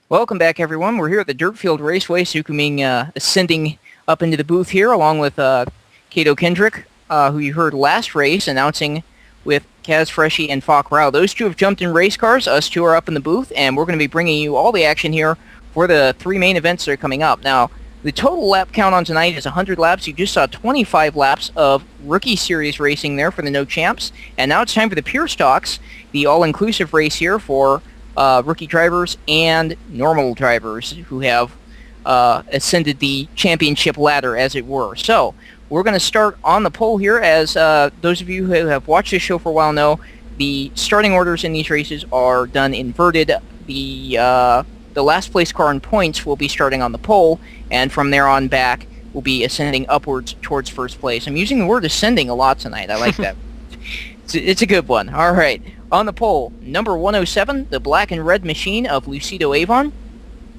Welcome back, everyone. We're here at the Dirtfield Raceway, Sukuming ascending up into the booth here, along with Kato Kendrick, who you heard last race, announcing with Kaz Freshy and Falk Rao. Those two have jumped in race cars. Us two are up in the booth, and we're going to be bringing you all the action here for the three main events that are coming up. Now, the total lap count on tonight is 100 laps. You just saw 25 laps of Rookie Series racing there for the No Champs, and now it's time for the Pure Stocks, the all-inclusive race here for rookie drivers and normal drivers who have ascended the championship ladder, as it were. So we're going to start on the pole here. As those of you who have watched this show for a while know, the starting orders in these races are done inverted. The last place car in points will be starting on the pole, and from there on back will be ascending upwards towards first place. I'm using the word ascending a lot tonight. I like that. It's a good one. All right. On the pole, number 107, the black and red machine of Lucido Avon.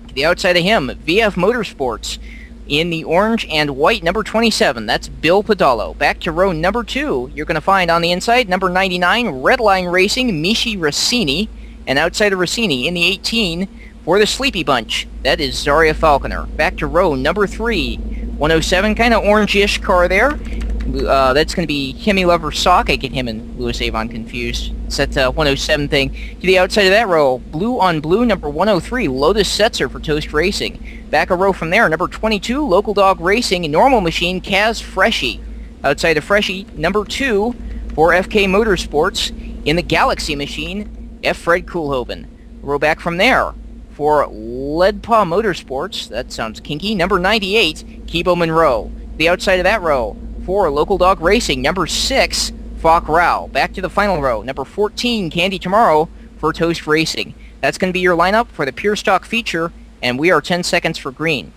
To the outside of him, VF Motorsports. In the orange and white, number 27, that's Bill Pedalo. Back to row number 2, you're going to find on the inside, number 99, Redline Racing, Michi Rossini. And outside of Rossini, in the 18, for the Sleepy Bunch, that is Zaria Falconer. Back to row number 3, 107, kind of orange-ish car there. That's going to be Hemi Lover Sock. I get him and Louis Avon confused. It's that 107 thing. To the outside of that row, blue on blue, number 103, Lotus Setzer for Toast Racing. Back a row from there, number 22, Local Dog Racing, Normal Machine, Kaz Freshy. Outside of Freshy, number 2 for FK Motorsports. In the Galaxy Machine, F. Fred Koolhoven. Row back from there for Leadpaw Motorsports. That sounds kinky. Number 98, Kibo Monroe. The outside of that row, for Local Dog Racing, number 6, Falk Rao. Back to the final row, number 14, Candy Tomorrow for Toast Racing. That's going to be your lineup for the Pure Stock feature, and we are 10 seconds for green.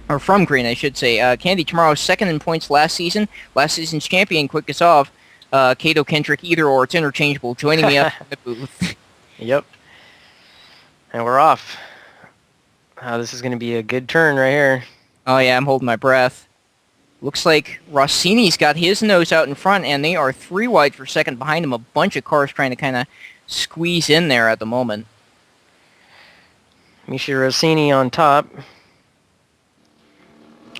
Or from green, I should say. Candy Tomorrow, second in points last season. Last season's champion, quick us off. Kato Kendrick, either or, it's interchangeable, joining me up in the booth. Yep. And we're off. This is going to be a good turn right here. Oh yeah, I'm holding my breath. Looks like Rossini's got his nose out in front, and they are 3 wide for second behind him. A bunch of cars trying to kind of squeeze in there at the moment. Michi Rossini on top.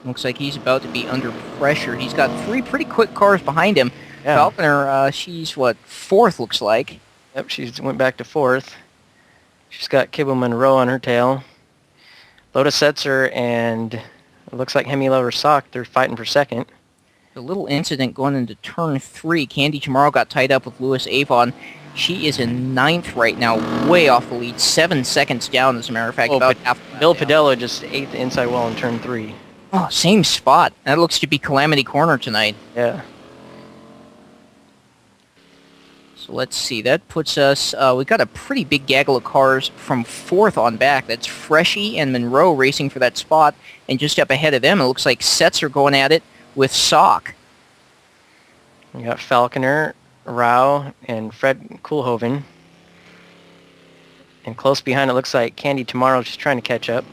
Looks like he's about to be under pressure. He's got 3 pretty quick cars behind him. Yeah. Falconer, she's, fourth looks like. Yep, she went back to 4th. She's got Kibble Monroe on her tail. Lotus Setzer and it looks like Hemi Lover Sock, they're fighting for second. A little incident going into turn 3. Candy Tomorrow got tied up with Louis Avon. She is in 9th right now, way off the lead, 7 seconds down, as a matter of fact. About half Bill Pedalo just ate the inside wall in turn 3. Oh, same spot. That looks to be Calamity Corner tonight. Yeah. So let's see. That puts us... we've got a pretty big gaggle of cars from 4th on back. That's Freshy and Monroe racing for that spot. And just up ahead of them, it looks like Sets are going at it with Sock. We got Falconer, Rao, and Fred Koolhoven. And close behind, it looks like Candy Tomorrow just trying to catch up.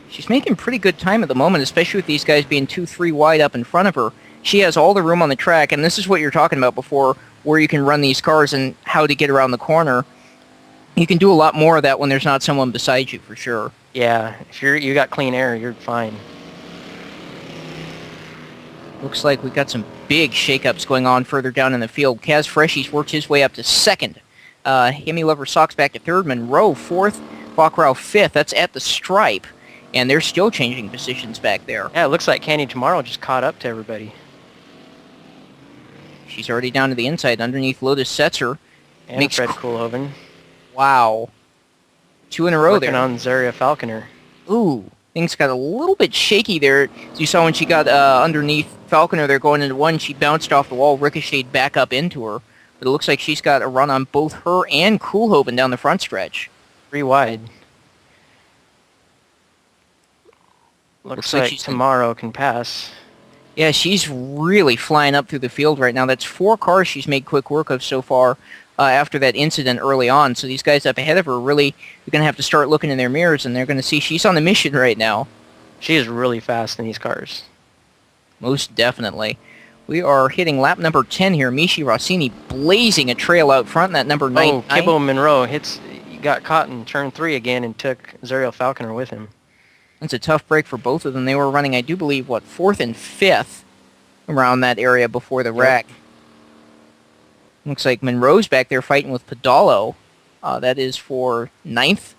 She's making pretty good time at the moment, especially with these guys being 2-3 wide up in front of her. She has all the room on the track, and this is what you're talking about before, where you can run these cars and how to get around the corner. You can do a lot more of that when there's not someone beside you, for sure. Yeah, if you got clean air, you're fine. Looks like we've got some big shakeups going on further down in the field. Kaz Freshy's worked his way up to 2nd. Hemi Lover Sock's back to 3rd. Monroe 4th. Falk Rao 5th. That's at the stripe. And they're still changing positions back there. Yeah, it looks like Candy Tomorrow just caught up to everybody. She's already down to the inside underneath Lotus Setzer. And Fred Koolhoven. Wow. 2 in a row Working there. on Zaria Falconer. Ooh. Things got a little bit shaky there. As you saw when she got underneath Falconer there going into 1, she bounced off the wall, ricocheted back up into her. But it looks like she's got a run on both her and Koolhoven down the front stretch. 3 wide. Looks like Tomorrow can pass. Yeah, she's really flying up through the field right now. That's 4 cars she's made quick work of so far after that incident early on. So these guys up ahead of her really are going to have to start looking in their mirrors, and they're going to see she's on the mission right now. She is really fast in these cars. Most definitely. We are hitting lap number 10 here. Michi Rossini blazing a trail out front. That number 9. Oh, Kibble Monroe got caught in turn 3 again and took Zuriel Falconer with him. That's a tough break for both of them. They were running, I do believe, 4th and 5th around that area before the wreck. Looks like Monroe's back there fighting with Pedalo. That is for 9th.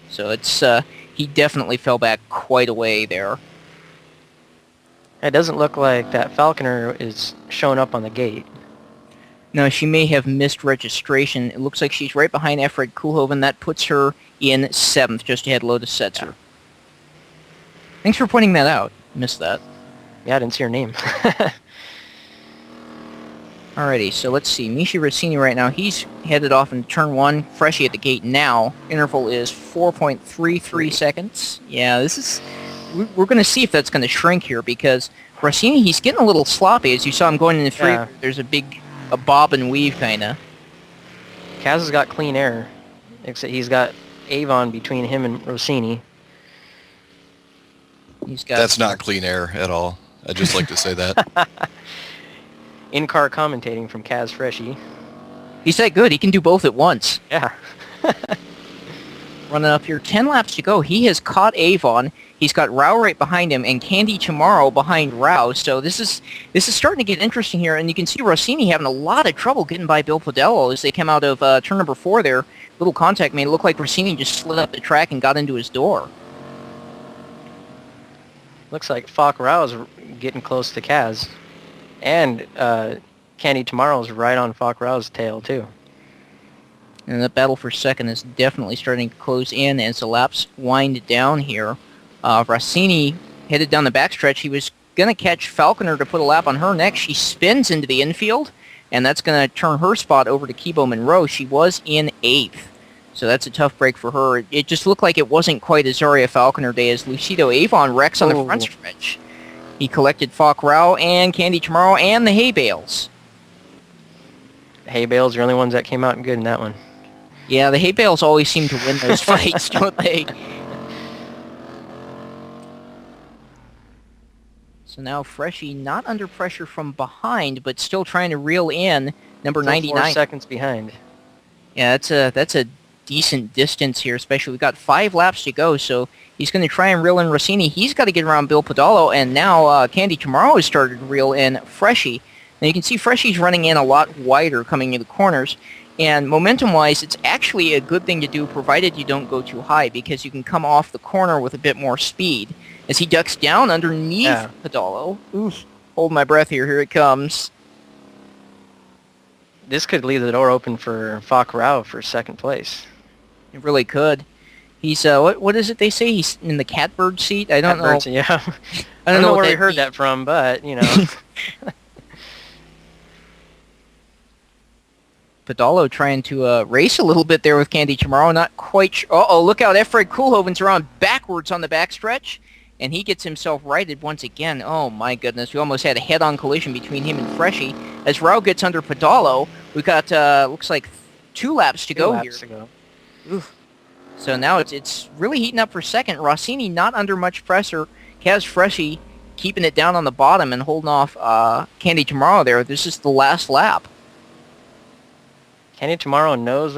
So it's he definitely fell back quite a way there. It doesn't look like that Falconer is showing up on the gate. No, she may have missed registration. It looks like she's right behind Efred Koolhoven. That puts her in 7th, just ahead of Lotus Setzer. Yeah. Thanks for pointing that out. Missed that. Yeah, I didn't see her name. Alrighty, so let's see. Michi Rossini right now, he's headed off into turn 1. Freshie at the gate now. Interval is 4.33 seconds. Yeah, this is... We're going to see if that's going to shrink here, because Rossini, he's getting a little sloppy. As you saw him going into 3, there's a bob and weave, kind of. Kaz has got clean air, except he's got Avon between him and Rossini. That's not clean air at all. I'd just like to say that. In-car commentating from Kaz Freshie. He's that good. He can do both at once. Yeah. Running up here, 10 laps to go. He has caught Avon. He's got Rao right behind him, and Candy Chamorro behind Rao. So this is starting to get interesting here, and you can see Rossini having a lot of trouble getting by Bill Podello as they come out of turn number 4 there. Little contact made it look like Rossini just slid up the track and got into his door. Looks like Falk Rao's getting close to Kaz. And Candy Tomorrow's right on Falk Rao's tail, too. And the battle for second is definitely starting to close in as the laps wind down here. Rossini headed down the backstretch. He was going to catch Falconer to put a lap on her next. She spins into the infield, and that's going to turn her spot over to Kibo Monroe. She was in 8th, so that's a tough break for her. It just looked like it wasn't quite a Zaria Falconer day as Lucido Avon wrecks on the front stretch. He collected Falk Rao and Candy Chamorro and the hay bales. The hay bales are the only ones that came out good in that one. Yeah, the hay bales always seem to win those fights, don't they? So now Freshie not under pressure from behind, but still trying to reel in number 99. 4 seconds behind. Yeah, that's a decent distance here, especially we've got 5 laps to go, so he's going to try and reel in Rossini. He's got to get around Bill Podolo, and now Candy Chamorro has started to reel in Freshie. Now you can see Freshie's running in a lot wider coming into the corners, and momentum-wise, it's actually a good thing to do provided you don't go too high, because you can come off the corner with a bit more speed. As he ducks down underneath Podolo. Oof. Hold my breath here. Here it comes. This could leave the door open for Falk Rao for second place. It really could. He's, what is it they say? He's in the catbird seat? I don't know. Yeah. I don't know where we heard that from, but, you know. Podolo trying to race a little bit there with Candy Chamorro. Not quite sure. Uh-oh, look out. Efred Koolhoven's around backwards on the backstretch. And he gets himself righted once again. Oh, my goodness. We almost had a head-on collision between him and Freshie. As Rao gets under Podolo, we've got, looks like 2 laps to go here. Oof. So now it's really heating up for second. Rossini not under much pressure. Kaz Freshie keeping it down on the bottom and holding off Candy Chamorro there. This is the last lap. Candy Chamorro knows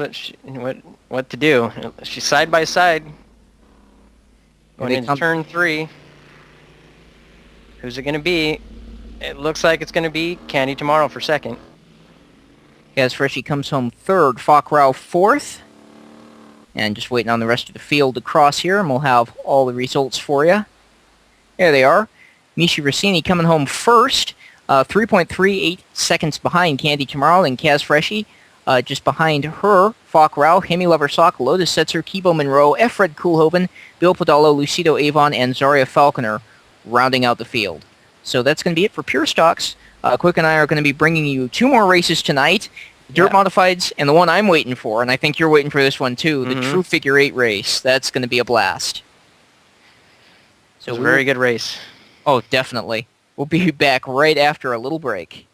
what to do. She's side by side. Going into turn 3. Who's it going to be? It looks like it's going to be Candy Chamorro for second. Kaz Freshie comes home 3rd. Falk Rao 4th. And just waiting on the rest of the field to cross here, and we'll have all the results for you. There they are. Michi Rossini coming home 1st. 3.38 seconds behind Candy Chamorro, and Kaz Freshie just behind her, Falk Rao, Hemi Lover Sock, Lotus Setzer, Kibo Monroe, Efred Koolhoven, Bill Podolo, Lucido Avon, and Zaria Falconer rounding out the field. So that's going to be it for Pure Stocks. Quick and I are going to be bringing you 2 more races tonight, Dirt Modifieds, and the one I'm waiting for, and I think you're waiting for this one too, the True Figure 8 race. That's going to be a blast. So it was a very good race. Oh, definitely. We'll be back right after a little break.